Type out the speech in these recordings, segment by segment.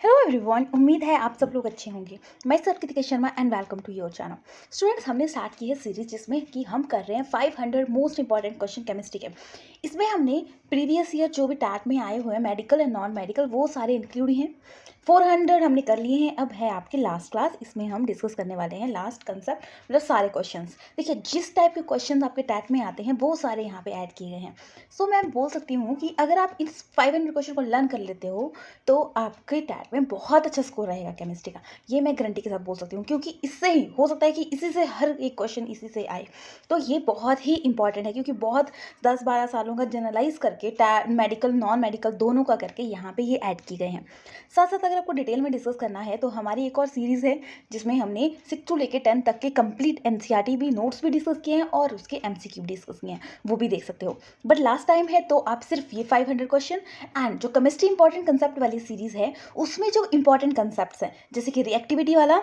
Hello everyone, उम्मीद है आप सब लोग अच्छे होंगे। मैं sir Kritika Sharma and welcome to your channel. Students, हमने स्टार्ट की है सीरीज जिसमें कि हम कर रहे हैं 500 मोस्ट इंपॉर्टेंट क्वेश्चन केमिस्ट्री के। इसमें हमने प्रीवियस ईयर जो भी टैट में आए हुए हैं मेडिकल एंड नॉन मेडिकल वो सारे इंक्लूड हैं। 400 हमने कर लिए हैं। अब है आपकी लास्ट क्लास, इसमें हम डिस्कस करने वाले हैं लास्ट कंसेप्ट, मतलब सारे क्वेश्चंस। देखिए, जिस टाइप के क्वेश्चन आपके टैट में आते हैं वो सारे यहाँ पे ऐड किए गए हैं। सो मैं बोल सकती हूँ कि अगर आप इस 500 क्वेश्चन को लर्न कर लेते हो तो आपके टैट में बहुत अच्छा स्कोर रहेगा केमिस्ट्री का। ये मैं गारंटी के साथ बोल सकती हूँ, क्योंकि इससे ही हो सकता है कि इसी से हर एक क्वेश्चन इसी से आए। तो ये बहुत ही इंपॉर्टेंट है, क्योंकि बहुत 10-12 सालों का जनरलाइज करके मेडिकल नॉन मेडिकल दोनों का करके यहाँ पे ये ऐड किए गए हैं। साथ साथ अगर आपको डिटेल में डिस्कस करना है तो हमारी एक और सीरीज़ है जिसमें हमने 6 to लेके 10 तक के कंप्लीट एनसीईआरटी भी नोट्स भी डिस्कस किए हैं और उसके एमसीक्यू डिस्कस किए हैं, वो भी देख सकते हो। बट लास्ट टाइम है तो आप सिर्फ ये 500 क्वेश्चन एंड जो केमिस्ट्री इंपॉर्टेंट कंसेप्ट वाली सीरीज़ है उसमें जो इंपॉर्टेंट कंसेप्ट्स हैं, जैसे कि रिएक्टिविटी वाला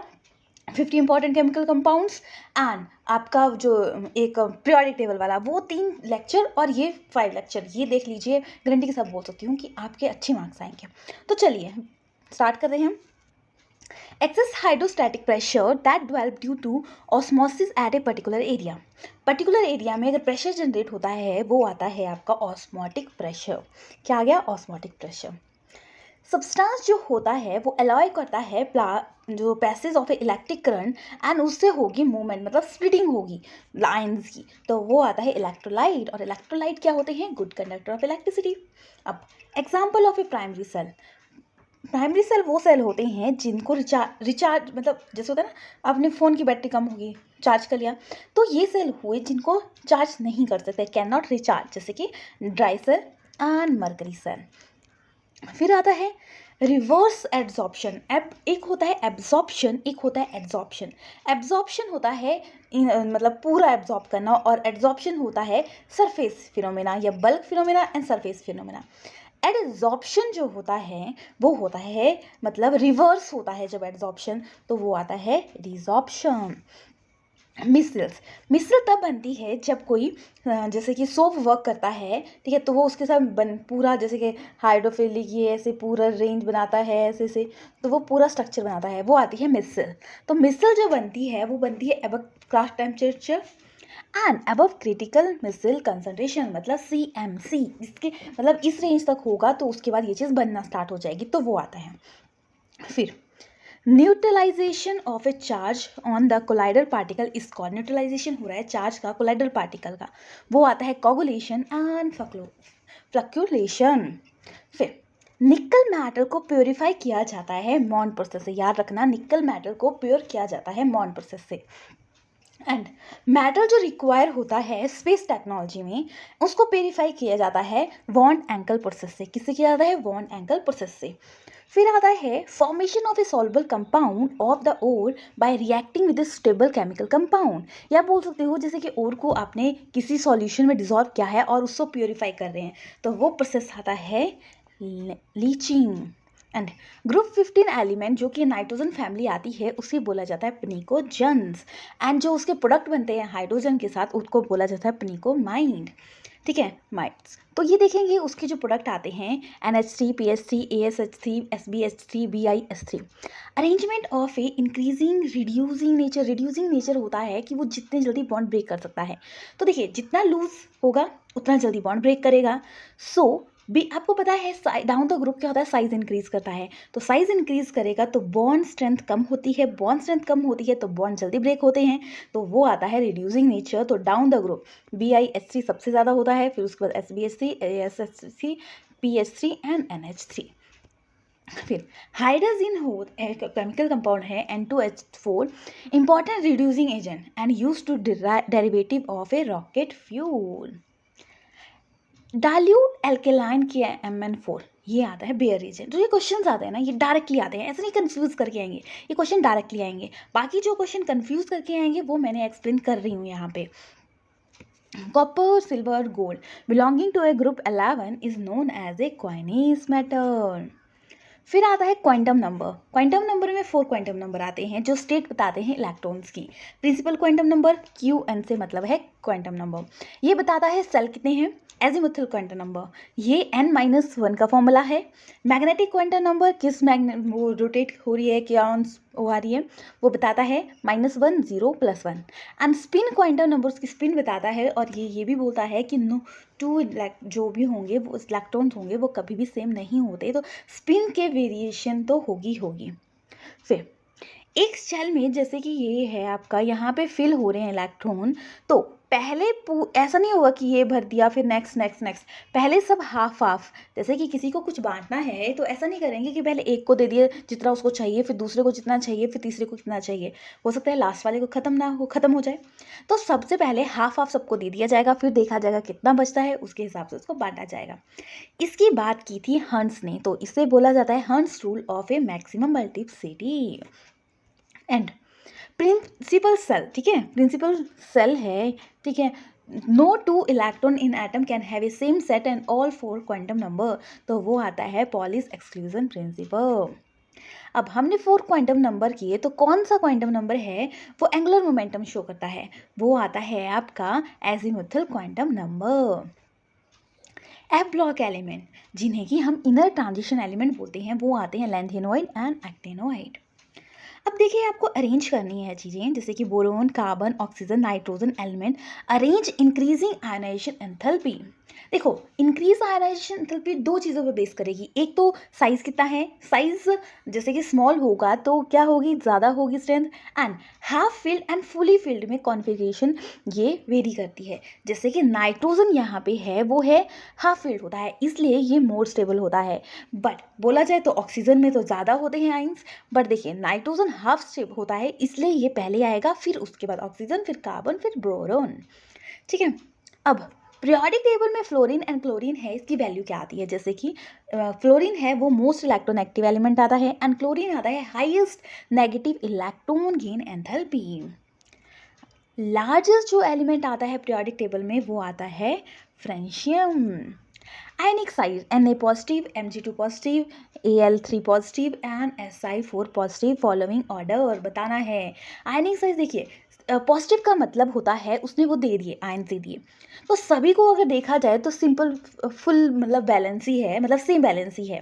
50 इंपॉर्टेंट केमिकल कंपाउंड्स एंड आपका जो एक पीरियोडिक टेबल वाला, वो 3 लेक्चर और ये 5 लेक्चर, ये देख लीजिए। गारंटी के साथ बोल सकती हूँ कि आपके अच्छे मार्क्स आएंगे। तो चलिए स्टार्ट कर रहे हैं हम। Excess hydrostatic pressure that develop due to osmosis at a particular area. Particular area में अगर प्रेशर जनरेट होता है वो आता है आपका ऑस्मोटिक प्रेशर। क्या आ गया? Osmotic pressure. सब्सटेंस जो होता है वो अलाउ करता है जो passage of electric current and उससे होगी मूवमेंट, मतलब स्प्लिटिंग होगी लाइंस की, तो वो आता है इलेक्ट्रोलाइट। और इलेक्ट्रोलाइट क्या होते हैं? Good conductor of electricity. अब example of a primary cell. Primary cell वो सेल होते हैं जिनको रिचार्ज मतलब जैसे होता है ना, आपने फ़ोन की बैटरी कम होगी, चार्ज कर लिया, तो ये सेल हुए जिनको चार्ज नहीं कर सकते, कैन नॉट रिचार्ज, जैसे कि dry cell and mercury cell. फिर आता है रिवर्स एड्सॉर्प्शन। एक होता है एब्जॉर्प्शन, एक होता है एड्सॉर्प्शन। एब्जॉर्प्शन होता है मतलब पूरा एब्जॉर्ब करना, और एड्सॉर्प्शन होता है सरफेस फिनोमेना या bulk phenomena and surface phenomena. Adsorption जो होता है वो होता है मतलब रिवर्स होता है जब एडजॉर्प्शन, तो वो आता है रिजॉर्प्शन। मिसल्स तब बनती है जब कोई जैसे कि सोप वर्क करता है, ठीक है, तो वो उसके साथ पूरा जैसे कि हाइड्रोफिलिक ये ऐसे पूरा रेंज बनाता है ऐसे से, तो वो पूरा स्ट्रक्चर बनाता है, वो आती है मिसल। तो मिसल जो बनती है वो बनती है above Krafft temperature and above critical micelle concentration, मतलब CMC। इसके मतलब इस रेंज तक होगा तो उसके बाद ये चीज़ बनना स्टार्ट हो जाएगी, तो वो आता है। फिर neutralisation of a charge on the colloidal particle is called, neutralisation हो रहा है चार्ज का कोलाइडल पार्टिकल का, वो आता है कोगुलेशन एंड फ्लक्चुएशन। फिर निकल मेटल को प्योरीफाई किया जाता है मॉन प्रोसेस से। याद रखना, निकल मेटल को प्योर किया जाता है मॉन प्रोसेस से। एंड मेटल जो रिक्वायर होता है स्पेस टेक्नोलॉजी में, उसको प्योरीफाई किया जाता है वॉन एंकल प्रोसेस से। किससे किया जाता है? वॉन एंकल प्रोसेस से। फिर आता है formation of a soluble compound of the ore by reacting with stable chemical compound. या बोल सकते हो जैसे कि ओर को आपने किसी सॉल्यूशन में डिसॉल्व किया है और उसको प्योरीफाई कर रहे हैं, तो वो प्रोसेस आता है लीचिंग। एंड ग्रुप 15 एलिमेंट जो कि नाइट्रोजन फैमिली आती है उसे बोला जाता है पनिकोजन्स। एंड जो उसके प्रोडक्ट बनते हैं हाइड्रोजन के साथ उसको बोला जाता है पनिकोमाइड। ठीक है, माइट्स। तो ये देखेंगे उसके जो प्रोडक्ट आते हैं NH3, PH3, ASH3, SbH3, BiS3। Arrangement of A increasing reducing nature होता है कि वो जितने जल्दी बॉन्ड ब्रेक कर सकता है। तो देखिए, जितना लूज होगा उतना जल्दी बॉन्ड ब्रेक करेगा। सो भी आपको पता है डाउन द ग्रुप क्या होता है? साइज इंक्रीज करता है। तो साइज इंक्रीज करेगा तो बॉन्ड स्ट्रेंथ कम होती है, बॉन्ड स्ट्रेंथ कम होती है तो बॉन्ड जल्दी ब्रेक होते हैं, तो वो आता है रिड्यूसिंग नेचर। तो डाउन द ग्रुप BiH3 सबसे ज़्यादा होता है, फिर उसके बाद SbH3, ASH3, PH3 and NH3। फिर हाइड्रोजन हो एक केमिकल कंपाउंड है N2H4, important reducing agent and use to derivative of a rocket fuel. Dilute alkaline की MN4, ये आता है बेयर एजेंट। जो ये क्वेश्चंस आते हैं ना, ये डायरेक्टली आते हैं, ऐसे नहीं कंफ्यूज करके आएंगे, ये क्वेश्चन डायरेक्टली आएंगे। बाकी जो क्वेश्चन कंफ्यूज करके आएंगे वो मैंने एक्सप्लेन कर रही हूँ यहाँ पे। Copper, silver, gold belonging to a group 11 is known as a coinage metal. फिर आता है क्वांटम नंबर। क्वांटम नंबर में 4 क्वांटम नंबर आते हैं जो स्टेट बताते हैं इलेक्ट्रॉन्स की। प्रिंसिपल क्वांटम नंबर QN से मतलब है क्वांटम नंबर, ये बताता है सेल कितने हैं। एजीमुथल क्वांटम नंबर ये n-1 का फॉर्मूला है। मैग्नेटिक क्वांटम नंबर किस वो रोटेट हो रही है, क्या वो आ रही है, वो बताता है -1 0 +1। एंड स्पिन क्वांटम नंबर उसकी स्पिन बताता है, और ये भी बोलता है कि टू जो भी होंगे वो इलेक्ट्रॉन्स होंगे वो कभी भी सेम नहीं होते, तो स्पिन के वेरिएशन तो होगी। फिर एक सेल में जैसे कि ये है आपका, यहाँ पे फिल हो रहे हैं इलेक्ट्रॉन, तो पहले ऐसा नहीं होगा कि ये भर दिया फिर नेक्स्ट, पहले सब हाफ। जैसे कि किसी को कुछ बांटना है तो ऐसा नहीं करेंगे कि पहले एक को दे दिए जितना उसको चाहिए, फिर दूसरे को जितना चाहिए, फिर तीसरे को कितना चाहिए, हो सकता है लास्ट वाले को खत्म हो जाए। तो सबसे पहले हाफ सबको दे दिया जाएगा, फिर देखा जाएगा कितना बचता है, उसके हिसाब से उसको बांटा जाएगा। इसकी बात की थी हंस ने, तो इसे बोला जाता है Hund's rule of a maximum multiplicity. And principle cell, ठीक है, प्रिंसिपल सेल है, ठीक है। No two electron in atom can have a same set and all 4 quantum number, तो वो आता है पॉलिस एक्सक्लूजन प्रिंसिपल। अब हमने 4 क्वांटम नंबर किए, तो कौन सा क्वांटम नंबर है वो एंगुलर मोमेंटम शो करता है, वो आता है आपका azimuthal quantum number. F block element जिन्हें कि हम इनर ट्रांजिशन एलिमेंट बोलते हैं, वो आते हैं लैंथेनोइड एंड एक्टेनोइड। अब देखिए आपको अरेंज करनी है चीज़ें, जैसे कि boron, carbon, oxygen, nitrogen element. Arrange increasing ionisation enthalpy. देखो इंक्रीज आयनाइजेशन एंथैल्पी दो चीज़ों पे बेस करेगी, एक तो साइज कितना है, साइज जैसे कि स्मॉल होगा तो क्या होगी, ज़्यादा होगी strength. And half filled and fully filled में कॉन्फ़िगरेशन ये वेरी करती है। जैसे कि नाइट्रोजन यहाँ पे है वो है हाफ फिल्ड होता है, इसलिए ये मोर स्टेबल होता है। बट बोला जाए तो ऑक्सीजन में तो ज़्यादा होते हैं आइंस, बट देखिए नाइट्रोजन हाफ स्टेबल होता है, इसलिए ये पहले आएगा, फिर उसके बाद ऑक्सीजन, फिर कार्बन, फिर बोरोन, ठीक है। अब पीरियोडिक टेबल में फ्लोरीन एंड क्लोरीन है, इसकी वैल्यू क्या आती है, जैसे कि फ्लोरीन है वो मोस्ट इलेक्ट्रोनेगेटिव एलिमेंट आता है, एंड क्लोरीन आता है highest negative electron gain enthalpy. Largest जो एलिमेंट आता है पीरियोडिक टेबल में वो आता है francium. Ionic size Na positive, Mg2 positive, Al3 positive and Si4 positive, following order बताना है। आयनिक साइज देखिए पॉजिटिव का मतलब होता है उसने वो दे दिए, आयन दे दिए, तो सभी को अगर देखा जाए तो सिंपल फुल मतलब बैलेंस ही है, मतलब सेम बैलेंस ही है।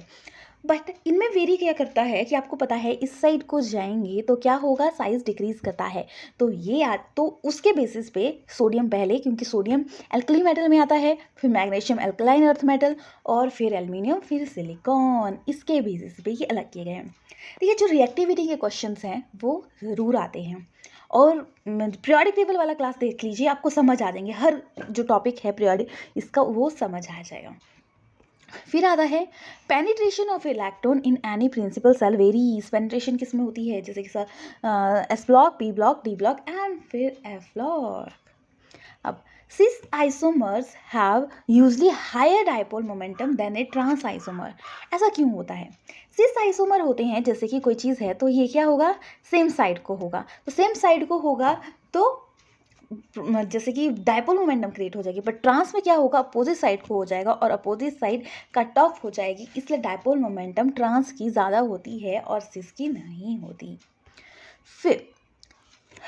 बट इनमें वेरी क्या करता है कि आपको पता है इस साइड को जाएंगे तो क्या होगा, साइज डिक्रीज करता है, तो ये तो उसके बेसिस पे सोडियम पहले, क्योंकि सोडियम एल्कली मेटल में आता है, फिर मैग्नीशियम एल्कलाइन अर्थ मेटल, और फिर एल्यूमिनियम, फिर सिलिकॉन, इसके बेसिस पे ये अलग किए गए हैं। देखिए जो रिएक्टिविटी के क्वेश्चंस हैं वो ज़रूर आते हैं, और पीरियोडिक टेबल वाला क्लास देख लीजिए, आपको समझ आ जाएंगे, हर जो टॉपिक है पीरियोडिक इसका वो समझ आ जाएगा। फिर आता है penetration of electron in any principal shell varies. Penetration किस में होती है, जैसे कि sir s block, p block, d block and फिर एफ ब्लॉक। अब cis isomers have usually higher dipole momentum than a trans isomer. ऐसा क्यों होता है, सिस आइसोमर होते हैं, जैसे कि कोई चीज़ है तो ये क्या होगा, सेम साइड को होगा, तो सेम साइड को होगा तो जैसे कि डायपोल मोमेंटम क्रिएट हो जाएगी, बट ट्रांस में क्या होगा, अपोजिट साइड को हो जाएगा और अपोजिट साइड कट ऑफ हो जाएगी, इसलिए डायपोल मोमेंटम ट्रांस की ज़्यादा होती है और सिस की नहीं होती। फिर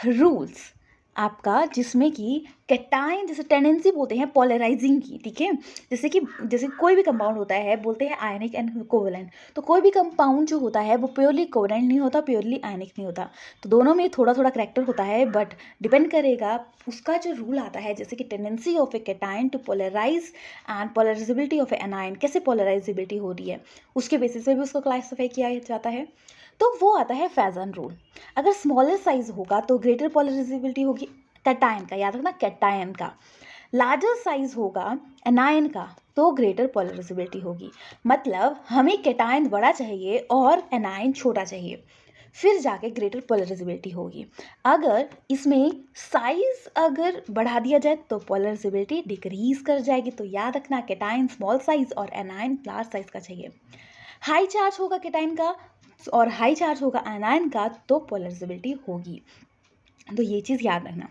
रूल्स आपका, जिसमें कि कैटाइन जैसे टेंडेंसी बोलते हैं पोलराइजिंग की, ठीक है, जैसे कोई भी कंपाउंड होता है बोलते हैं आयनिक एंड कोवेलेंट, तो कोई भी कंपाउंड जो होता है वो प्योरली कोवेलेंट नहीं होता, प्योरली आयनिक नहीं होता, तो दोनों में थोड़ा थोड़ा करैक्टर होता है, बट डिपेंड करेगा उसका जो रूल आता है, जैसे कि tendency of a cation to polarise and polarisability of a anion, कैसे पोलराइजेबिलिटी हो रही है उसके बेसिस पे भी उसको क्लासिफाई किया जाता है, तो वो आता है फैजन रूल। अगर स्मॉलर साइज होगा तो ग्रेटर पोलराइजेबिलिटी होगी कैटायन का, याद रखना कैटायन का। लार्जर साइज होगा एनायन का तो ग्रेटर पोलराइजेबिलिटी होगी, मतलब हमें कैटायन बड़ा चाहिए और एनायन छोटा चाहिए, फिर जाके ग्रेटर पोलराइजेबिलिटी होगी। अगर इसमें साइज अगर बढ़ा दिया जाए तो पोलराइजेबिलिटी डिक्रीज कर जाएगी, तो याद रखना कैटायन स्मॉल साइज और एनायन लार्ज साइज का चाहिए। हाई चार्ज होगा कैटायन का और हाई चार्ज होगा आयनाइन का तो पोलराइजेबिलिटी होगी, तो ये चीज़ याद रखना।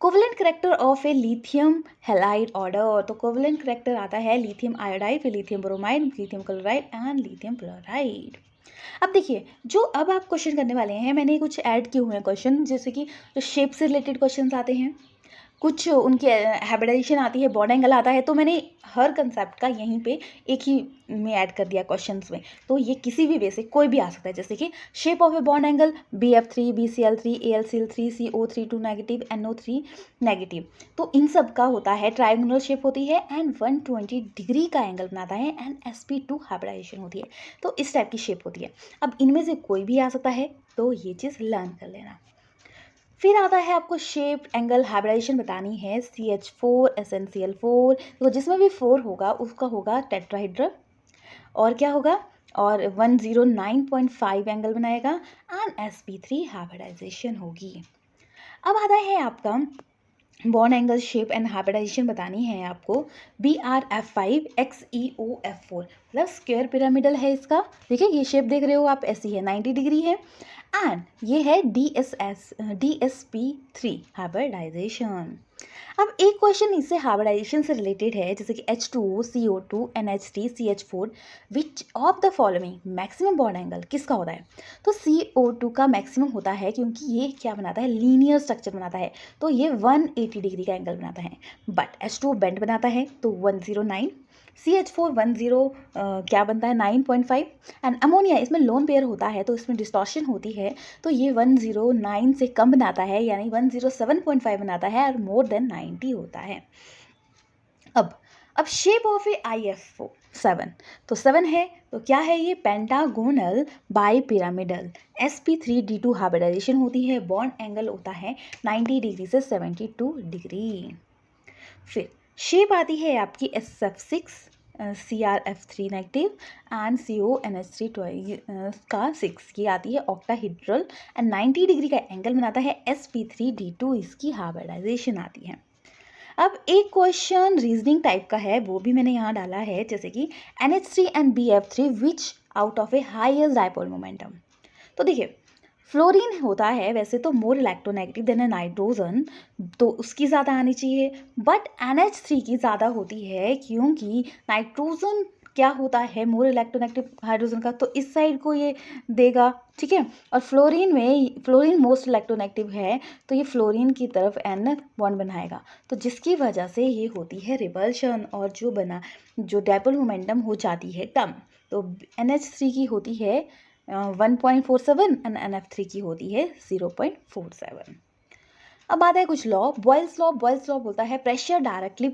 Covalent character of A lithium halide order, तो कोवेलेंट करेक्टर आता है लिथियम आयोडाइड, फिर lithium bromide, lithium chloride and lithium fluoride. अब देखिए, जो अब आप क्वेश्चन करने वाले हैं, मैंने कुछ ऐड किए हुए हैं क्वेश्चन, जैसे कि जो शेप से रिलेटेड क्वेश्चंस आते हैं, कुछ उनकी हाइब्रिडाइजेशन आती है, बॉन्ड एंगल आता है, तो मैंने हर कंसेप्ट का यहीं पे एक ही में ऐड कर दिया क्वेश्चंस में। तो ये किसी भी वे से कोई भी आ सकता है, जैसे कि shape of a bond angle BF3 BCl3 AlCl3 CO3 negative NO3 negative. तो इन सब का होता है ट्रायंगुलर शेप होती है एंड 120 डिग्री का एंगल बनाता है एंड sp2 हाइब्रिडाइजेशन होती है। तो इस टाइप की शेप होती है। अब इनमें से कोई भी आ सकता है, तो ये चीज़ लर्न कर लेना। फिर आता है आपको शेप एंगल हाइब्रिडाइजेशन बतानी है, CH4 SnCl4, तो जिसमें भी 4 होगा उसका होगा टेट्राहेड्रल, और क्या होगा, और 109.5 एंगल बनाएगा एंड sp3 हाइब्रिडाइजेशन होगी। अब आता है आपका bond angle shape and hybridisation बतानी है आपको, BRF5 XeOF4, मतलब स्क्वायर पिरामिडल है इसका। देखिए ये शेप देख रहे हो आप, ऐसी है, 90 डिग्री है एंड ये है DSP3 हाइब्रिडाइजेशन। अब एक क्वेश्चन इससे हाइब्रिडाइजेशन से रिलेटेड है, जैसे कि H2O CO2 NH3 CH4, which of the following maximum bond angle किसका होता है। तो CO2 का मैक्सिमम होता है, क्योंकि ये क्या बनाता है, लीनियर स्ट्रक्चर बनाता है, तो ये 180 डिग्री का एंगल बनाता है। बट H2O बेंड बनाता है तो 109, CH4 क्या बनता है 9.5, एंड अमोनिया इसमें लोन पेयर होता है तो इसमें डिस्टॉर्शन होती है, तो ये 109 से कम बनाता है, यानी 107.5 बनाता है, और मोर देन 90 होता है। अब शेप ऑफ ए IFO7, तो 7 है, तो क्या है ये, pentagonal bi pyramidal, sp3d2 hybridisation होती है, बॉन्ड एंगल होता है 90 डिग्री से 72 डिग्री। फिर शेप आती है आपकी SF6 CrF3 negative and CONH3 का 6 की आती है ऑक्टाहेड्रल एंड 90 डिग्री का एंगल बनाता है, sp3d2 इसकी हाइब्रिडाइजेशन आती है। अब एक क्वेश्चन रीजनिंग टाइप का है, वो भी मैंने यहाँ डाला है, जैसे कि NH3 and BF3 which out of A highest dipole momentum. तो देखिए, फ्लोरीन होता है वैसे तो more electronegative than A nitrogen, तो उसकी ज़्यादा आनी चाहिए, बट NH3 की ज़्यादा होती है, क्योंकि नाइट्रोजन क्या होता है मोर इलेक्ट्रोनेगेटिव हाइड्रोजन का, तो इस साइड को ये देगा, ठीक है। और फ्लोरीन मोस्ट इलेक्ट्रोनेगेटिव है, तो ये फ्लोरीन की तरफ N बॉन्ड बनाएगा, तो जिसकी वजह से ये होती है रिपल्शन, और जो डायपोल मोमेंटम हो जाती है कम। तो NH3 की होती है 1.47 एंड NF3 की होती है 0.47। अब आता है कुछ लॉ, बॉयल्स लॉ बोलता है pressure directly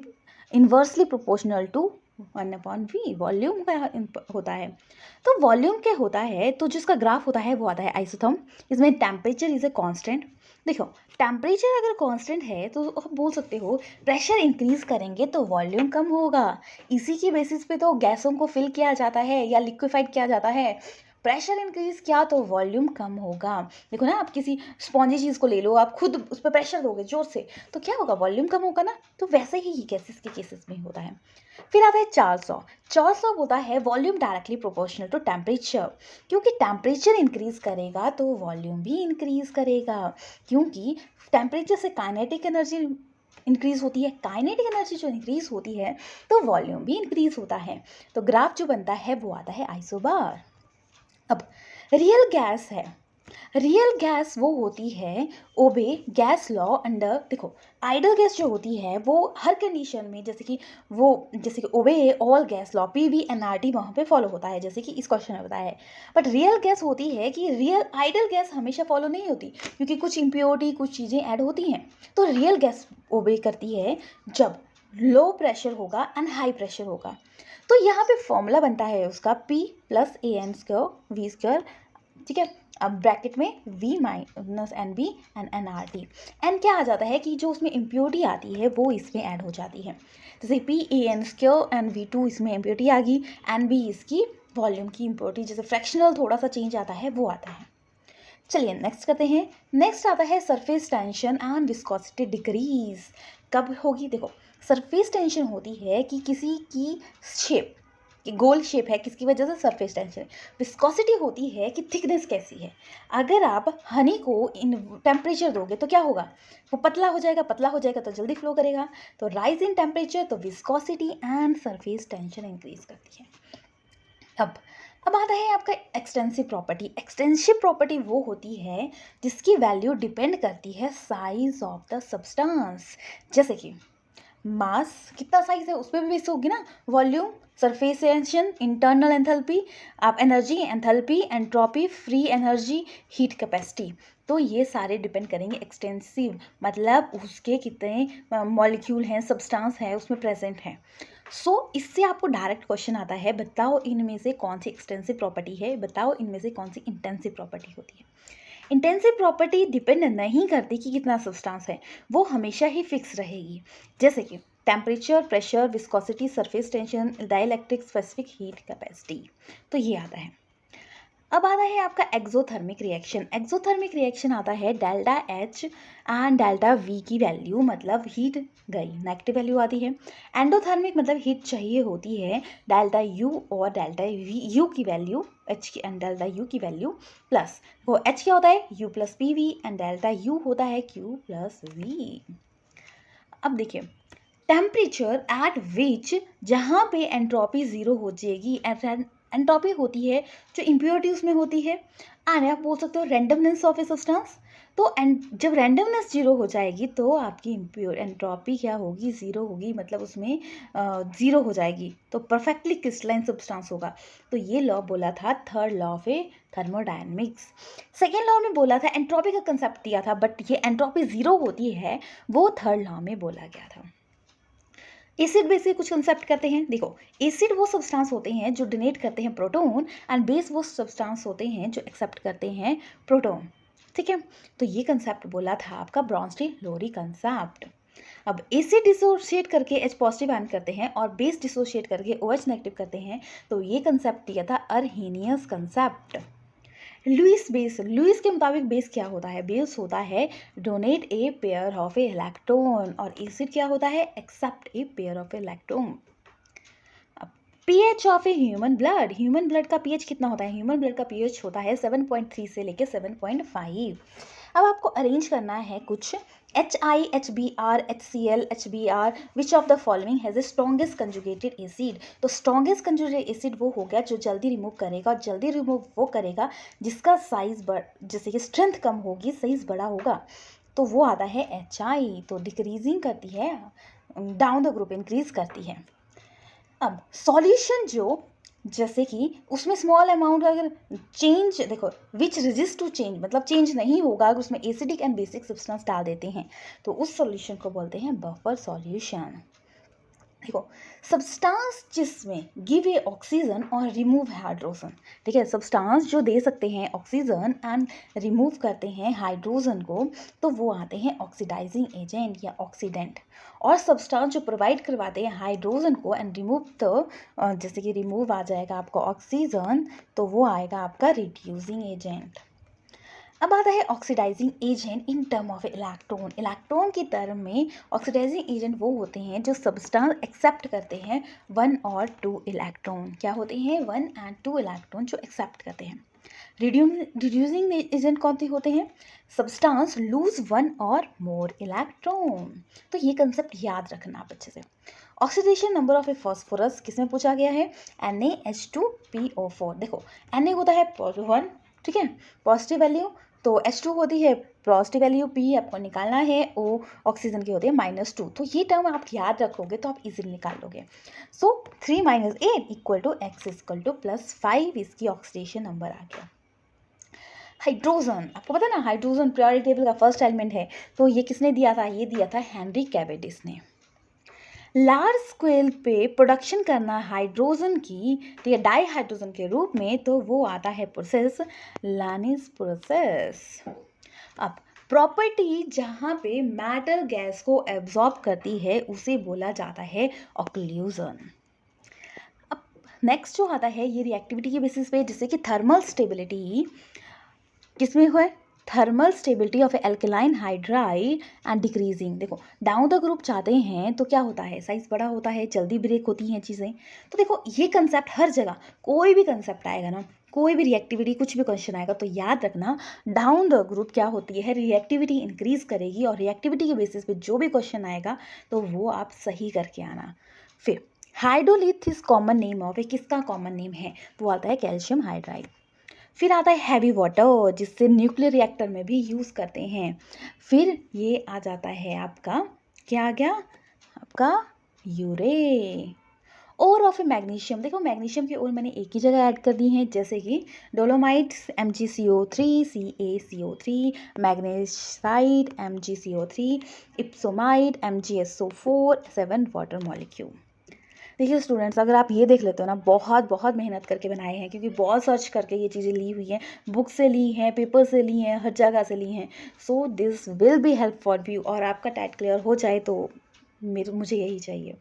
inversely proportional to 1/V, volume का होता है। तो वॉल्यूम क्या होता है, तो जिसका ग्राफ होता है वो आता है आइसोथर्म, इसमें टेम्परेचर इज ए कांस्टेंट। देखो, टेम्परेचर अगर कांस्टेंट है तो आप बोल सकते हो प्रेशर इंक्रीज करेंगे तो वॉल्यूम कम होगा। इसी की बेसिस पे तो गैसों को फिल किया जाता है या लिक्विफाइड किया जाता है। प्रेशर इंक्रीज किया तो वॉल्यूम कम होगा। देखो ना, आप किसी स्पॉन्जी चीज़ को ले लो, आप खुद उस पर प्रेशर दोगे जोर से, तो क्या होगा, वॉल्यूम कम होगा ना। तो वैसे ही गैसेस के केसेस में होता है। फिर आता है चार्ल्स लॉ बोलता है volume directly proportional to temperature, क्योंकि टेम्परेचर इंक्रीज करेगा तो वॉल्यूम भी इंक्रीज करेगा, क्योंकि टेम्परेचर से काइनेटिक एनर्जी इंक्रीज होती है, काइनेटिक एनर्जी जो इंक्रीज होती है तो वॉल्यूम भी इंक्रीज होता है। तो ग्राफ जो बनता है वो आता है आइसोबार। अब रियल गैस वो होती है ओबे गैस लॉ अंडर। देखो, आइडल गैस जो होती है वो हर कंडीशन में, जैसे कि ओबे ऑल गैस लॉ PVNRT वहाँ पे फॉलो होता है, जैसे कि इस क्वेश्चन में बताया है। बट रियल गैस होती है कि रियल आइडल गैस हमेशा फॉलो नहीं होती, क्योंकि कुछ इम्प्योरिटी कुछ चीज़ें ऐड होती हैं। तो रियल गैस ओबे करती है जब लो प्रेशर होगा एंड हाई प्रेशर होगा। तो यहाँ पे फॉर्मूला बनता है उसका P + AN² V², ठीक है। अब ब्रैकेट में V - NB and NRT। N क्या आ जाता है कि जो उसमें इम्प्योरिटी आती है वो इसमें ऐड हो जाती है, जैसे PAN² एंड V2 इसमें इम्प्योरिटी आ गई, NB इसकी वॉल्यूम की इम्प्योरिटी, जैसे फ्रैक्शनल थोड़ा सा चेंज आता है वो आता है। चलिए नेक्स्ट करते हैं। नेक्स्ट आता है surface tension and viscosity decrease कब होगी। देखो, सरफेस टेंशन होती है कि किसी की शेप गोल शेप है, किसकी वजह से सरफेस टेंशन। विस्कोसिटी होती है कि थिकनेस कैसी है। अगर आप हनी को इन टेम्परेचर दोगे तो क्या होगा, वो पतला हो जाएगा तो जल्दी फ्लो करेगा। तो राइज इन टेम्परेचर तो viscosity and surface tension increase करती है। अब अब आता है आपका एक्सटेंसिव प्रॉपर्टी। एक्सटेंसिव प्रॉपर्टी वो होती है जिसकी वैल्यू डिपेंड करती है साइज ऑफ द सब्सटेंस। जैसे कि मास कितना साइज है उस पर भी बेस होगी ना, volume, surface tension, internal enthalpy, आप energy, enthalpy, entropy, free energy, heat capacity. तो ये सारे डिपेंड करेंगे एक्सटेंसिव, मतलब उसके कितने मॉलिक्यूल हैं, सब्सटेंस है उसमें प्रेजेंट है। इससे आपको डायरेक्ट क्वेश्चन आता है, बताओ इनमें से कौन सी एक्सटेंसिव प्रॉपर्टी है, बताओ इनमें से कौन सी इंटेंसिव प्रॉपर्टी होती है। इंटेंसिव प्रॉपर्टी डिपेंड नहीं करती कि कितना सब्सटेंस है, वो हमेशा ही फिक्स रहेगी। जैसे कि temperature, pressure, viscosity, surface tension, dielectric, specific heat capacity. तो ये आता है। अब आता है आपका एक्सोथर्मिक रिएक्शन। एक्सोथर्मिक रिएक्शन आता है delta H and delta we की वैल्यू, मतलब हीट गई, नेगेटिव वैल्यू आती है। एंडोथर्मिक मतलब हीट चाहिए होती है डेल्टा यू और डेल्टा वी, यू की वैल्यू एच की एंड डेल्टा यू की वैल्यू प्लस, वो एच क्या होता है you plus P V and delta U होता है क्यू प्लस वी। अब देखिए टेम्परेचर एट विच, जहाँ पे एंट्रोपी ज़ीरो हो जाएगी, एंट्रोपी होती है जो इम्प्योरिटी उसमें होती है, एंड आप बोल सकते हो रैंडमनेस ऑफ ए सब्सटेंस। तो जब रैंडमनेस जीरो हो जाएगी तो आपकी इम्प्योर एंट्रोपी क्या होगी, ज़ीरो होगी, मतलब उसमें ज़ीरो हो जाएगी, तो परफेक्टली क्रिस्टलाइन सब्सटेंस होगा। तो ये लॉ बोला था third law of A thermodynamics. Second law में बोला था, एंट्रोपी का कंसेप्ट दिया था, बट ये एंट्रोपी ज़ीरो होती है वो थर्ड लॉ में बोला गया था। एसिड बेस के कुछ कंसेप्ट करते हैं। देखो एसिड वो सब्सटेंस होते हैं जो डोनेट करते हैं प्रोटॉन, एंड बेस वो सब्सटेंस होते हैं जो एक्सेप्ट करते हैं प्रोटॉन। ठीक है, तो ये कंसेप्ट बोला था आपका ब्रॉन्स्टी-लोरी कंसेप्ट। अब एसिड डिसोशिएट करके H पॉजिटिव आयन करते हैं और बेस डिसोशिएट करके OH नेगेटिव करते हैं, तो ये कंसेप्ट दिया था अर्हेनियस कंसेप्ट। लुईस के मुताबिक बेस क्या होता है, बेस होता है donate a pair of a electron, और एसिड क्या होता है accept a pair of a electron. PH of a human blood का पीएच कितना होता है, ह्यूमन ब्लड का पीएच होता है 7.3 से लेके 7.5। अब आपको अरेंज करना है कुछ HI, HBr, HCl, HBr, which of the following has a strongest conjugated acid. तो स्ट्रॉन्गेस्ट कंजुगेटेड एसिड वो हो गया जो जल्दी रिमूव करेगा, और जल्दी रिमूव वो करेगा जिसका साइज जैसे कि स्ट्रेंथ कम होगी, साइज बड़ा होगा, तो वो आता है HI। तो डिक्रीजिंग करती है, डाउन द ग्रुप इंक्रीज करती है। अब सॉल्यूशन जो जैसे कि उसमें स्मॉल अमाउंट अगर चेंज, देखो विच रेजिस्ट टू चेंज, मतलब चेंज नहीं होगा अगर उसमें एसिडिक एंड बेसिक सब्सटेंस डाल देते हैं, तो उस सॉल्यूशन को बोलते हैं बफर सॉल्यूशन। देखो सब्सटेंस जिसमें गिव ए ऑक्सीजन और रिमूव हाइड्रोजन, ठीक है, सब्सटेंस जो दे सकते हैं ऑक्सीजन एंड रिमूव करते हैं हाइड्रोजन को, तो वो आते हैं ऑक्सीडाइजिंग एजेंट या ऑक्सीडेंट। और सब्सटेंस जो प्रोवाइड करवाते हैं हाइड्रोजन को एंड रिमूव, तो जैसे कि रिमूव आ जाएगा आपका ऑक्सीजन, तो वो आएगा आपका रिड्यूसिंग एजेंट। अब आता है oxidising agent in term of electron. Electron की टर्म में ऑक्सीडाइजिंग एजेंट वो होते हैं जो सब्सटेंस एक्सेप्ट करते हैं 1 और 2 इलेक्ट्रॉन। क्या होते हैं 1 एंड 2 इलेक्ट्रॉन जो एक्सेप्ट करते हैं। रिड्यूसिंग एजेंट कौन से होते हैं, सब्सटेंस लूज 1 और मोर इलेक्ट्रॉन। तो ये कंसेप्ट याद रखना आप अच्छे से। Oxidation number of A phosphorus किसमें पूछा गया है, NaH2PO4। देखो Na होता है 1, ठीक है, पॉजिटिव वैल्यू, तो H2 होती है पॉजिटिव वैल्यू, P आपको निकालना है, O ऑक्सीजन की होती है -2। तो ये टर्म आप याद रखोगे तो आप इजीली निकाल लोगे। सो 3 - 8 = X = +5, इसकी ऑक्सीडेशन नंबर आ गया। हाइड्रोजन, आपको पता है ना हाइड्रोजन पीरियोडिक टेबल का फर्स्ट एलिमेंट है, तो ये किसने दिया था, ये दिया था हेनरी कैवेंडिश ने। लार्ज स्केल पे प्रोडक्शन करना हाइड्रोजन की, तो ये डाई हाइड्रोजन के रूप में, तो वो आता है प्रोसेस लानिस प्रोसेस। अब प्रॉपर्टी जहाँ पे मैटर गैस को एब्जॉर्ब करती है उसे बोला जाता है ऑक्लूजन। अब नेक्स्ट जो आता है ये रिएक्टिविटी के बेसिस पे, जैसे कि थर्मल स्टेबिलिटी किसमें हुआ है, thermal stability of alkaline hydride and decreasing. देखो डाउन द ग्रुप चाहते हैं तो क्या होता है, साइज बड़ा होता है, जल्दी ब्रेक होती हैं चीज़ें। तो देखो ये कंसेप्ट हर जगह, कोई भी कंसेप्ट आएगा ना, कोई भी रिएक्टिविटी कुछ भी क्वेश्चन आएगा तो याद रखना डाउन द ग्रुप क्या होती है, रिएक्टिविटी इंक्रीज करेगी, और रिएक्टिविटी के बेसिस पे जो भी क्वेश्चन आएगा तो वो आप सही करके आना। फिर हाइड्रोलिथिस कॉमन नेम ऑफ है, किसका कॉमन नेम है? वो आता है कैल्शियम हाइड्राइड। फिर आता है हैवी वाटर, जिससे न्यूक्लियर रिएक्टर में भी यूज़ करते हैं। फिर ये आ जाता है आपका, क्या आ गया आपका, यूरे। और ऑफ मैग्नीशियम, देखो मैग्नीशियम की और मैंने एक ही जगह ऐड कर दी है, जैसे कि dolomites MgCO3 CaCO3, magnesite MgCO3, इप्सोमाइट MgSO4, 7 water molecule. देखिए स्टूडेंट्स, अगर आप ये देख लेते हो ना, बहुत बहुत मेहनत करके बनाए हैं, क्योंकि बहुत सर्च करके ये चीज़ें ली हुई हैं, बुक से ली हैं, पेपर से ली हैं, हर जगह से ली हैं। So this will be help for you, और आपका टाइट क्लियर हो जाए तो मुझे यही चाहिए।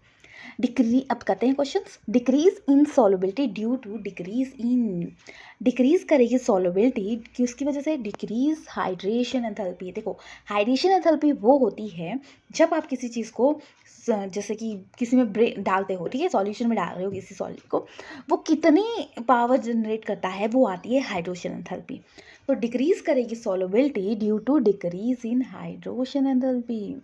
अब कहते हैं questions. Decrease in solubility due to decrease करेगी सॉल्युबिलिटी किसकी वजह से? Decrease hydration enthalpy. देखो हाइड्रेशन एंथैल्पी वो होती है जब आप किसी चीज़ को जैसे कि किसी में डालते हो, ठीक है, सॉल्यूशन में डाल रहे हो किसी सॉल्यूट को, वो कितनी पावर जनरेट करता है, वो आती है हाइड्रेशन एंथैल्पी। तो डिक्रीज करेगी solubility due to decrease in hydration enthalpy.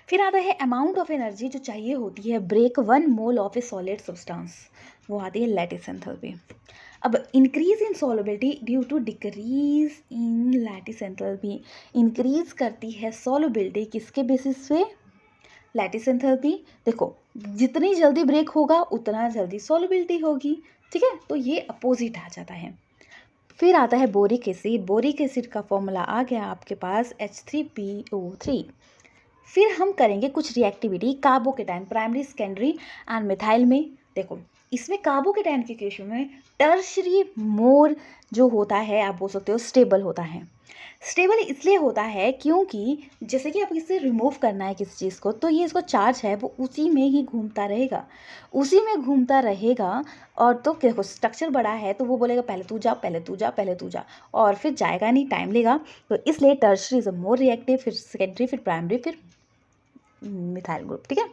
फिर आता है अमाउंट ऑफ एनर्जी जो चाहिए होती है break 1 mole of a solid substance, वो आती है लैटिस एंथैल्पी। अब increase in solubility due to decrease in lattice enthalpy, increase करती है सॉल्युबिलिटी किसके बेसिस पे? Lattice enthalpy. देखो जितनी जल्दी ब्रेक होगा उतना जल्दी सॉल्युबिलिटी होगी, ठीक है, तो ये अपोजिट आ जाता है। फिर आता है बोरिक एसिड। बोरिक एसिड का फॉर्मूला आ गया आपके पास H3PO3। फिर हम करेंगे कुछ reactivity carbocation primary secondary and methyl में। देखो इसमें कार्बोकेटाइन के केस में टर्शरी मोर जो होता है, आप बोल सकते हो स्टेबल होता है। स्टेबल इसलिए होता है क्योंकि जैसे कि आप इसे रिमूव करना है किसी चीज़ को, तो ये इसको चार्ज है वो उसी में ही घूमता रहेगा, उसी में घूमता रहेगा। और तो देखो स्ट्रक्चर बड़ा है तो वो बोलेगा पहले तू जा, पहले तू जा, पहले तू जा, और फिर जाएगा नहीं, टाइम लेगा। तो इसलिए टर्शरी इज मोर रिएक्टिव, फिर सेकेंडरी, फिर प्राइमरी, फिर मिथाइल ग्रुप, ठीक है।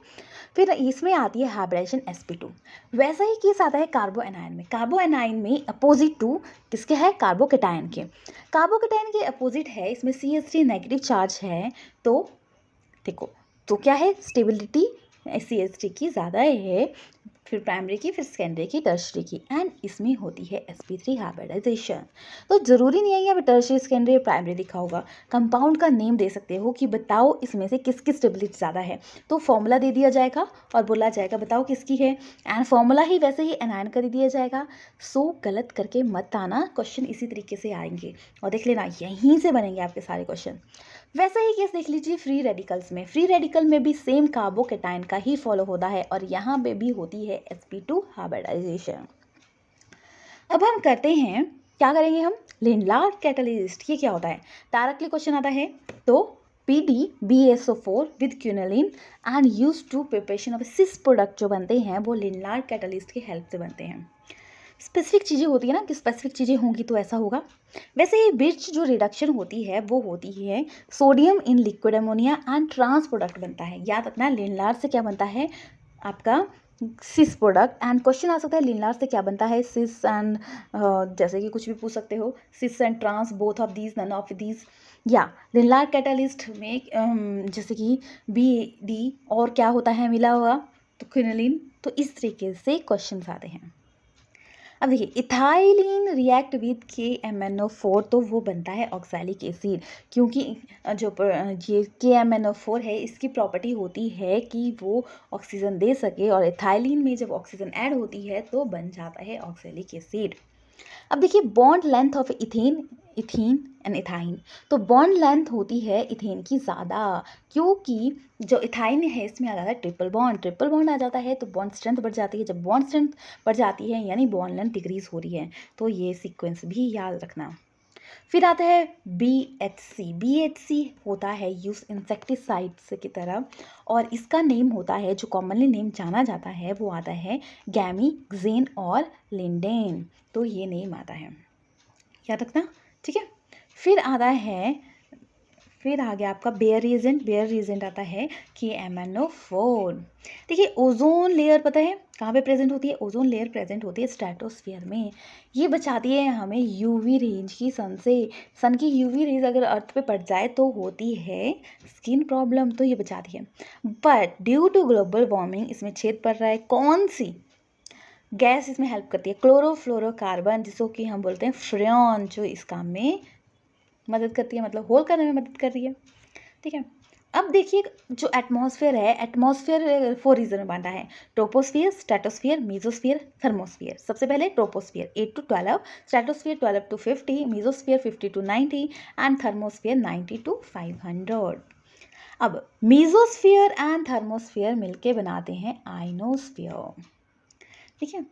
फिर इसमें आती है हाइब्रिडेशन sp2। वैसा ही केस आता है कार्बो एनायन में। कार्बो एनायन में अपोजिट टू किसके है? कार्बोकेटाइन के। कार्बोकेटाइन के अपोजिट है, इसमें CH3 नेगेटिव चार्ज है। तो देखो तो क्या है, स्टेबिलिटी CH3 की ज़्यादा है, फिर प्राइमरी की, फिर सेकेंडरी की, टर्शरी की, एंड इसमें होती है sp3 हाइब्रिडाइजेशन। तो ज़रूरी नहीं है यहाँ पे टर्शरी, सेकेंडरी, प्राइमरी लिखा होगा, कंपाउंड का नेम दे सकते हो कि बताओ इसमें से किसकी स्टेबिलिटी ज़्यादा है, तो फॉर्मूला दे दिया जाएगा और बोला जाएगा बताओ किसकी है, एंड फॉर्मूला ही वैसे ही एनायन कर दिया जाएगा। सो गलत करके मत आना, क्वेश्चन इसी तरीके से आएंगे, और देख लेना यहीं से बनेंगे आपके सारे क्वेश्चन। वैसा ही केस देख लीजिए फ्री रेडिकल्स में। फ्री रेडिकल में भी सेम कार्बोकेटाइन का ही फॉलो होता है, और यहाँ पे भी होती है sp2 हाइब्रिडाइजेशन। अब हम करते हैं, क्या करेंगे हम? Lindlar catalyst. ये क्या होता है? डायरेक्टली क्वेश्चन आता है। तो PDBSO4 with quinoline and use to preparation of cis product जो बनते हैं वो लिंडलार कैटलिस्ट की हेल्प से बनते हैं। स्पेसिफिक चीज़ें होती है ना, कि स्पेसिफिक चीज़ें होंगी तो ऐसा होगा। वैसे ही बिर्च जो रिडक्शन होती है वो होती है sodium in liquid ammonia and trans product बनता है। याद रखना लिनलार से क्या बनता है आपका? सिस प्रोडक्ट। एंड क्वेश्चन आ सकता है लिनलार से क्या बनता है? सिस एंड जैसे कि कुछ भी पूछ सकते हो, cis and trans, both of these, none of these. या लिनलार कैटालिस्ट में जैसे कि BD और क्या होता है मिला हुआ, तो क्विनोलिन। तो इस तरीके से क्वेश्चन आते हैं। अब देखिए इथाइलिन रिएक्ट विद KMnO4, तो वो बनता है ऑक्सैलिक एसिड, क्योंकि ये KMnO4 है, इसकी प्रॉपर्टी होती है कि वो ऑक्सीजन दे सके, और इथाइलिन में जब ऑक्सीजन ऐड होती है तो बन जाता है ऑक्सैलिक एसिड। अब देखिए bond length of ethene and ethyne. तो बॉन्ड लेंथ होती है इथेन की ज़्यादा, क्योंकि जो इथाइन है इसमें आ जाता है ट्रिपल बॉन्ड आ जाता है, तो बॉन्ड स्ट्रेंथ बढ़ जाती है। जब बॉन्ड स्ट्रेंथ बढ़ जाती है यानी बॉन्ड लेंथ डिक्रीज हो रही है, तो ये सीक्वेंस भी याद रखना। फिर आता है BHC होता है यूज इंसेक्टिसाइड्स की तरह, और इसका नेम होता है, जो कॉमनली नेम जाना जाता है वो आता है गैमीक्सेन और लिंडेन। तो ये नेम आता है, याद रखना, ठीक है। फिर आता है फिर आ गया आपका बेयर रिएजेंट। बेयर रिएजेंट आता है KMnO4। देखिए ओजोन लेयर पता है कहाँ पे प्रेजेंट होती है? ओजोन लेयर प्रेजेंट होती है स्ट्रेटोस्फीयर में। ये बचाती है हमें यूवी रेंज की, सन से। सन की यूवी रेज अगर अर्थ पे पड़ जाए तो होती है स्किन प्रॉब्लम, तो ये बचाती है। But due to global warming इसमें छेद पड़ रहा है। कौन सी गैस इसमें हेल्प करती है? क्लोरोफ्लोरोकार्बन, जिसको कि हम बोलते हैं फ्रेन, जो इस काम में मदद करती है, मतलब होल करने में मदद कर रही है। ठीक है, अब देखिए जो एटमॉस्फेयर है, एटमॉस्फेयर 4 रीजन में बांटा है। Troposphere, stratosphere, mesosphere, thermosphere. सबसे पहले troposphere 8 to 12, stratosphere 12 to 50, mesosphere 50 to 90 and thermosphere 90 to 500। अब मीजोस्फियर एंड थर्मोस्फियर मिलके बनाते हैं आइनोस्फियर। ठीक है,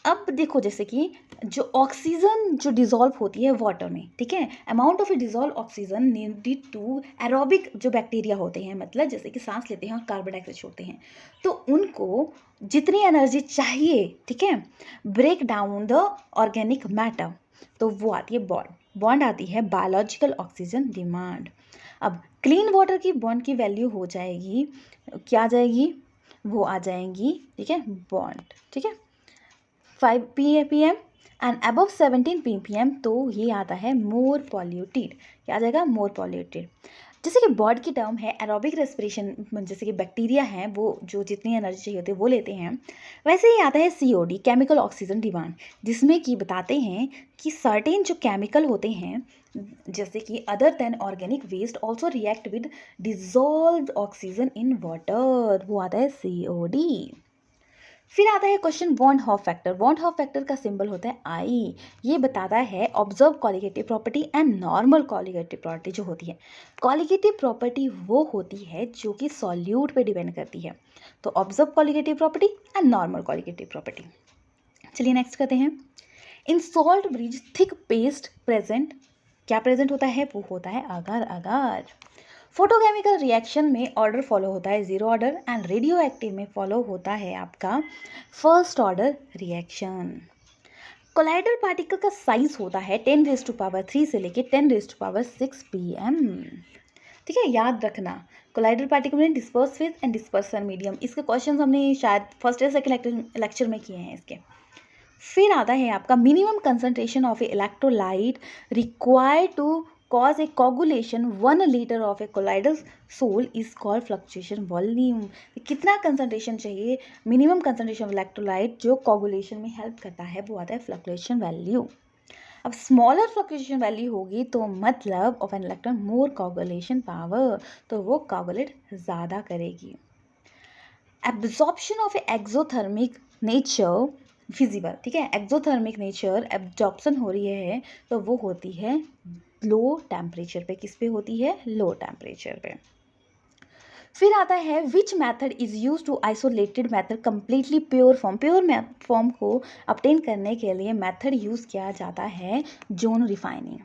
अब देखो जैसे कि जो ऑक्सीजन जो डिजॉल्व होती है वाटर में, ठीक है, amount of a dissolve oxygen needed to aerobic जो बैक्टीरिया होते हैं, मतलब जैसे कि सांस लेते हैं और कार्बन डाइऑक्साइड छोड़ते हैं, तो उनको जितनी एनर्जी चाहिए, ठीक है, break down the organic matter, तो वो आती है बॉन्ड। बॉन्ड आती है बायोलॉजिकल ऑक्सीजन डिमांड। अब क्लीन वाटर की बॉन्ड की वैल्यू हो जाएगी, क्या आ जाएगी? वो आ जाएंगी, ठीक है, बॉन्ड, ठीक है, 5 ppm एंड अबव 17 ppm, तो ये आता है मोर पॉल्यूटेड। क्या आ जाएगा? मोर पॉल्यूटेड। जैसे कि बॉड की टर्म है एरोबिक रेस्पिरेशन, जैसे कि बैक्टीरिया हैं वो जो जितनी एनर्जी चाहिए होती है वो लेते हैं, वैसे ही आता है COD, केमिकल ऑक्सीजन डिमांड, जिसमें कि बताते हैं कि सर्टेन जो केमिकल होते हैं, जैसे कि other than organic waste also react with dissolved oxygen in water, वो आता है COD। फिर आता है question bond Hoff factor. Bond Hoff factor का सिंबल होता है आई। ये बताता है observe colligative property and normal colligative property जो होती है। कॉलिगेटिव प्रॉपर्टी वो होती है जो कि सॉल्यूट पे डिपेंड करती है, तो observe colligative property and normal colligative property. चलिए नेक्स्ट करते हैं। इन salt bridge thick paste present, क्या प्रेजेंट होता है? वो होता है अगर अगर। फोटोकेमिकल रिएक्शन में ऑर्डर फॉलो होता है 0 ऑर्डर एंड रेडियो एक्टिव में फॉलो होता है आपका first order reaction. Colloidal particle का साइज होता है 10⁻³ से लेके 10⁻6 pm। ठीक है, याद रखना कोलाइडल पार्टिकल में disperse phase and dispersion medium, इसके क्वेश्चन हमने शायद फर्स्ट या सेकंड लेक्चर में किए हैं इसके। फिर आता है आपका minimum concentration of a electrolyte required to cause a coagulation 1 liter of a colloidal sol is called fluctuation volume। कितना कंसंट्रेशन चाहिए? मिनिमम कंसंट्रेशन ऑफ इलेक्ट्रोलाइट जो कोगुलेशन में हेल्प करता है वो आता है फ्लक्चुएशन वैल्यू। अब स्मॉलर फ्लक्चुएशन वैल्यू होगी तो मतलब of an electron more coagulation power, तो वो कोगुलेट ज़्यादा करेगी। Absorption of exothermic nature feasible, ठीक है, एक्सोथर्मिक नेचर एब्जॉर्प्शन हो रही है तो वो होती है लो टेम्परेचर पे। किस पे होती है? लो टेम्परेचर पे। फिर आता है which method is use to isolated method completely pure form. Pure form को obtain करने के लिए मैथड यूज किया जाता है जोन रिफाइनिंग।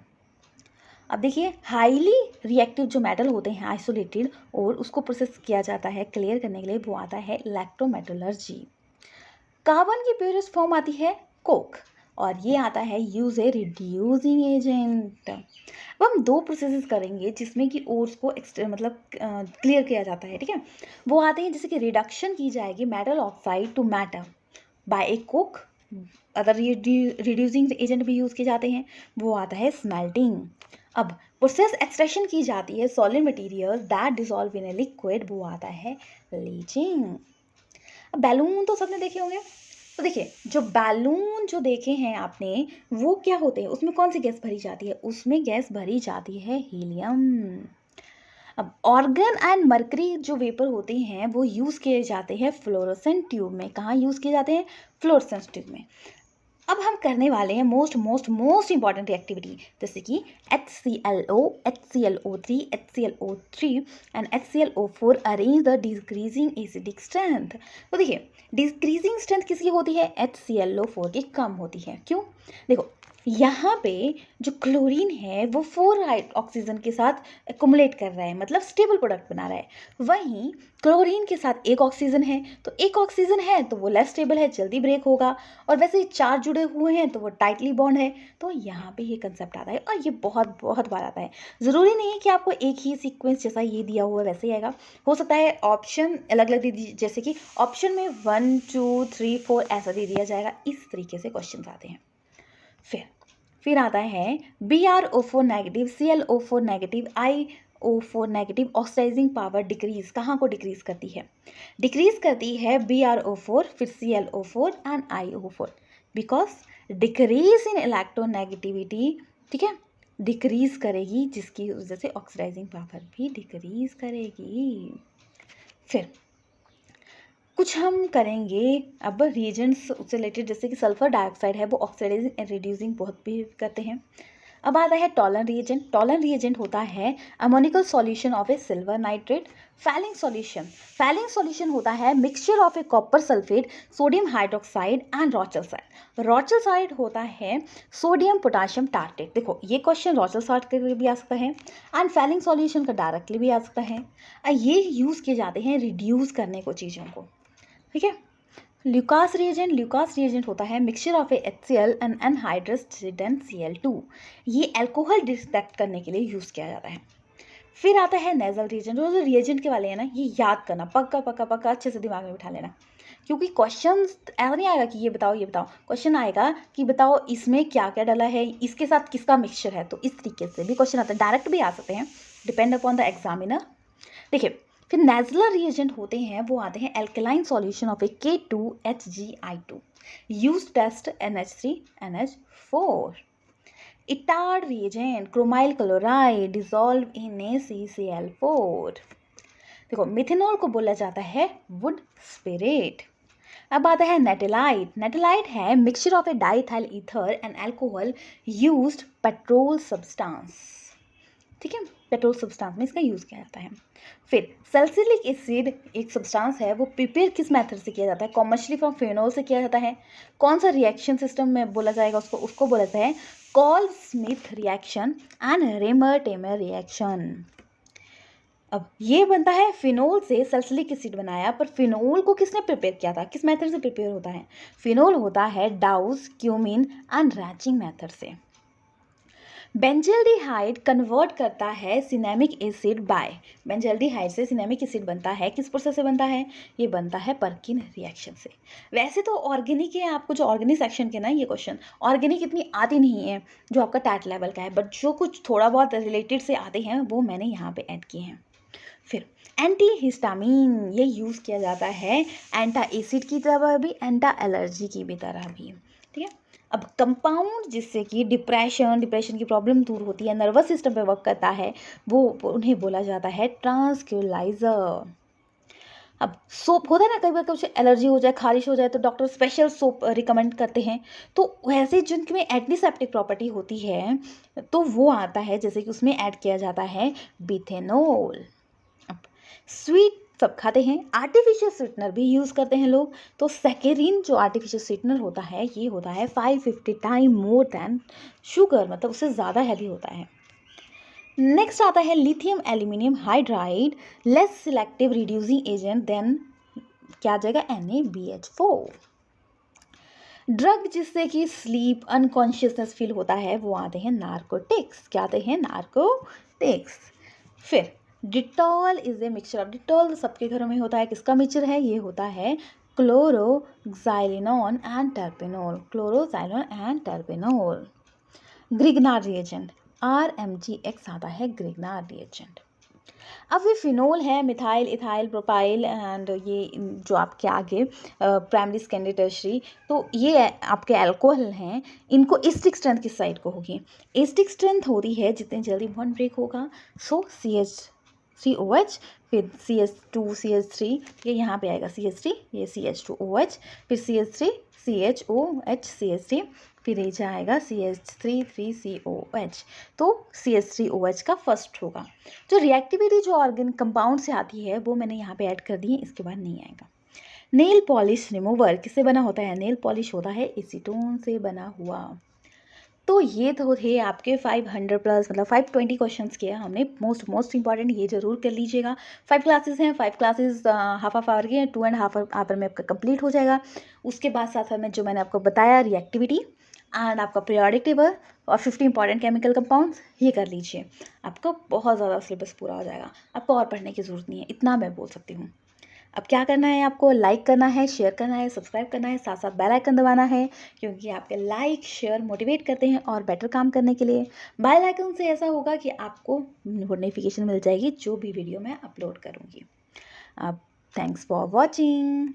अब देखिए हाईली रिएक्टिव जो मेटल होते हैं आइसोलेटेड और उसको प्रोसेस किया जाता है क्लियर करने के लिए, वो आता है इलेक्ट्रोमेटलर्जी। कार्बन की प्योरेस्ट फॉर्म आती है कोक और ये आता है यूज ए रिड्यूसिंग एजेंट। अब हम 2 प्रोसेसेस करेंगे जिसमें कि ओर्स को मतलब क्लियर किया जाता है, ठीक है, वो आते हैं जैसे कि रिडक्शन की जाएगी metal oxide to matter by a coke, other reducing agent भी यूज़ किए जाते हैं, वो आता है स्मेल्टिंग। अब प्रोसेस एक्सट्रैक्शन की जाती है solid material that dissolve in a liquid, वो आता है लीचिंग। अब बैलून तो सबने देखे होंगे, तो देखिए जो बैलून जो देखे हैं आपने वो क्या होते हैं, उसमें कौन सी गैस भरी जाती है? उसमें गैस भरी जाती है हीलियम। अब ऑर्गन एंड मरकरी जो वेपर होते हैं वो यूज़ किए जाते हैं फ्लोरोसेंट ट्यूब में। कहाँ यूज़ किए जाते हैं? फ्लोरोसेंट ट्यूब में। अब हम करने वाले हैं मोस्ट इंपॉर्टेंट रिएक्टिविटी, जैसे कि HClO, HClO3, HClO3 and HClO4 arrange the decreasing acidic strength. तो देखिए डिक्रीजिंग स्ट्रेंथ किसकी होती है? HClO4 की कम होती है। क्यों? देखो यहाँ पे जो क्लोरीन है वो 4 ऑक्सीजन के साथ एकुमुलेट कर रहा है, मतलब स्टेबल प्रोडक्ट बना रहा है। वहीं क्लोरीन के साथ एक ऑक्सीजन है, तो एक ऑक्सीजन है तो वो लेस स्टेबल है, जल्दी ब्रेक होगा। और वैसे ही 4 जुड़े हुए हैं तो वो टाइटली बॉन्ड है। तो यहाँ पे ये कंसेप्ट आता है और ये बहुत बहुत बार आता है। ज़रूरी नहीं है कि आपको एक ही सीक्वेंस जैसा ये दिया हुआ है वैसे ही आएगा, हो सकता है ऑप्शन अलग अलग दे दीजिए, जैसे कि ऑप्शन में 1 2 3 4 ऐसा दे दिया जाएगा। इस तरीके से क्वेश्चन आते हैं। फिर आता है BrO4 negative, ClO4 negative, IO4 negative oxidising power decrease कहाँ को डिक्रीज करती है? डिक्रीज करती है BrO4, फिर ClO4 and IO4, because decrease in electronegativity, ठीक है, डिक्रीज करेगी, जिसकी वजह से ऑक्सीडाइजिंग पावर भी डिक्रीज करेगी। फिर कुछ हम करेंगे अब रिएजेंट्स उससे रिलेटेड, जैसे कि सल्फर डाइऑक्साइड है वो ऑक्सीडाइजिंग एंड रिड्यूसिंग बहुत बिहेव करते हैं। अब आता है टॉलन रिएजेंट। टॉलन रिएजेंट होता है ammoniacal solution of a silver nitrate. Fehling solution होता है mixture of a copper sulphate, sodium hydroxide and Rochelle side. Rochelle side होता है सोडियम पोटाशियम टार्टेट। देखो ये क्वेश्चन रॉचल साइड के लिए भी आ सकता है एंड फैलिंग सॉल्यूशन का डायरेक्टली भी आ सकता है। ये यूज़ किए जाते हैं रिड्यूस करने को चीज़ों को, ठीक है। ल्यूकास रिएजेंट होता है mixture of a HCl and anhydrous then Cl2। ये अल्कोहल डिटेक्ट करने के लिए यूज़ किया जाता है। फिर आता है नेजल रिएजेंट। जो रिएजेंट के वाले हैं ना, ये याद करना, पक्का पक्का पक्का अच्छे से दिमाग में बिठा लेना, क्योंकि क्वेश्चन ऐसा नहीं आएगा कि ये बताओ, क्वेश्चन आएगा कि बताओ इसमें क्या क्या डाला है, इसके साथ किसका मिक्सचर है। तो इस तरीके से भी क्वेश्चन आता है, डायरेक्ट भी आ सकते हैं, डिपेंड अपॉन द एग्जामिनर। देखिए फिर नेजुलर रिएजेंट होते हैं, वो आते हैं alkaline solution of a K2HgI2 use test NH3NH4। Etard reagent chromyl chloride dissolve in CCl4। देखो मिथेनॉल को बोला जाता है वुड स्पिरिट। अब आता है नेटेलाइट है mixture of A diethyl ether and alcohol used petrol substance, ठीक है, पेट्रोल सब्सटेंस में इसका यूज़ किया जाता है। फिर सल्फ्यूरिक एसिड एक सब्सटेंस है, वो प्रिपेयर किस मेथड से किया जाता है? कॉमर्शियली फ्रॉम फिनोल से किया जाता है। कौन सा रिएक्शन सिस्टम में बोला जाएगा उसको बोला जाता है Kolbe Schmitt reaction and Reimer Tiemann reaction. अब ये बनता है फिनोल से सल्फ्यूरिक एसिड बनाया, पर फिनोल को किसने प्रिपेयर किया था? किस मेथड से प्रिपेयर होता है? फिनोल होता है डाउस, क्यूमिन एंड रैचिंग मेथड से। बेंजल्डिहाइड कन्वर्ट करता है सिनेमिक एसिड बाय, बेंजल्डिहाइड से सिनेमिक एसिड बनता है, किस प्रोसेस से बनता है? ये बनता है पर्किन रिएक्शन से। वैसे तो ऑर्गेनिक है, आपको जो ऑर्गेनिक सेक्शन के ना ये क्वेश्चन ऑर्गेनिक इतनी आती नहीं है जो आपका टैट लेवल का है, बट जो कुछ थोड़ा बहुत रिलेटेड से आते हैं वो मैंने यहाँ पे ऐड किए हैं। फिर एंटी हिस्टामिन ये यूज़ किया जाता है एंटा एसिड की तरह भी, एंटा एलर्जी की भी तरह भी, ठीक है। अब कंपाउंड जिससे कि डिप्रेशन की प्रॉब्लम दूर होती है, नर्वस सिस्टम पे वर्क करता है, वो उन्हें बोला जाता है ट्रांसक्यूलाइजर। अब सोप होता है ना, कई बार कुछ एलर्जी हो जाए, खारिश हो जाए तो डॉक्टर स्पेशल सोप रिकमेंड करते हैं। तो वैसे जिनमें एंटीसेप्टिक प्रॉपर्टी होती है तो वो आता है, जैसे कि उसमें ऐड किया जाता है बिथेनॉल। अब स्वीट सब खाते हैं, आर्टिफिशियल स्वीटनर भी यूज़ करते हैं लोग। तो सैकेरिन जो आर्टिफिशियल स्वीटनर होता है ये होता है 550 टाइम मोर देन शुगर, मतलब उससे ज़्यादा हैवी होता है। नेक्स्ट आता है lithium aluminium hydride, less selective reducing agent than क्या आ जाएगा NaBH4। ड्रग जिससे कि स्लीप अनकॉन्शियसनेस फील होता है वो आते हैं नार्कोटिक्स। क्या आते हैं? नार्कोटिक्स। फिर Dettol is a mixture of, Dettol सबके घरों में होता है, किसका मिक्सचर है? ये होता है क्लोरोक्साइलिनॉन एंड टर्पेनोल, क्लोरोक्साइलिनॉन एंड टर्पेनोल। ग्रिग्नार रिएजेंट RMGX आता है ग्रिग्नार रिएजेंट। अब ये फिनोल है, मिथाइल इथाइल प्रोपाइल एंड ये जो आपके आगे प्राइमरी सेकेंडरी टर्शरी, तो ये आपके अल्कोहल हैं, इनको एसिडिक स्ट्रेंथ किस साइड को होगी? एसिडिक स्ट्रेंथ होती है जितनी जल्दी बॉन्ड ब्रेक होगा, सो CH3OH, फिर CH2CH3, ये यहाँ पे आएगा CH3, ये CH2OH, फिर CH3 CHOH CH3, फिर ये जाएगा CH3COH, तो CH3OH का फर्स्ट होगा। जो रिएक्टिविटी जो ऑर्गेनिक कंपाउंड से आती है वो मैंने यहाँ पे ऐड कर दी है, इसके बाद नहीं आएगा। नेल पॉलिश रिमूवर किससे बना होता है? नेल पॉलिश होता है एसीटोन से बना हुआ। तो ये तो थे आपके 500 प्लस मतलब 520 क्वेश्चंस किए हमने। मोस्ट इंपॉर्टेंट ये ज़रूर कर लीजिएगा। 5 क्लासेस हैं, 5 क्लासेस हाफ आवर के हैं, 2.5 आवर में आपका कंप्लीट हो जाएगा। उसके बाद साथ साथ में जो मैंने आपको बताया रिएक्टिविटी एंड आपका पीरियोडिक टेबल और 50 इंपॉर्टेंट केमिकल कंपाउंड्स, ये कर लीजिए। आपका बहुत ज़्यादा सिलेबस पूरा हो जाएगा, आपको और पढ़ने की ज़रूरत नहीं है, इतना मैं बोल सकती हूँ। अब क्या करना है, आपको लाइक करना है, शेयर करना है, सब्सक्राइब करना है, साथ साथ बेल आइकन दबाना है, क्योंकि आपके लाइक शेयर मोटिवेट करते हैं और बेटर काम करने के लिए। बेल आइकन से ऐसा होगा कि आपको नोटिफिकेशन मिल जाएगी जो भी वीडियो मैं अपलोड करूँगी। अब थैंक्स फॉर वॉचिंग।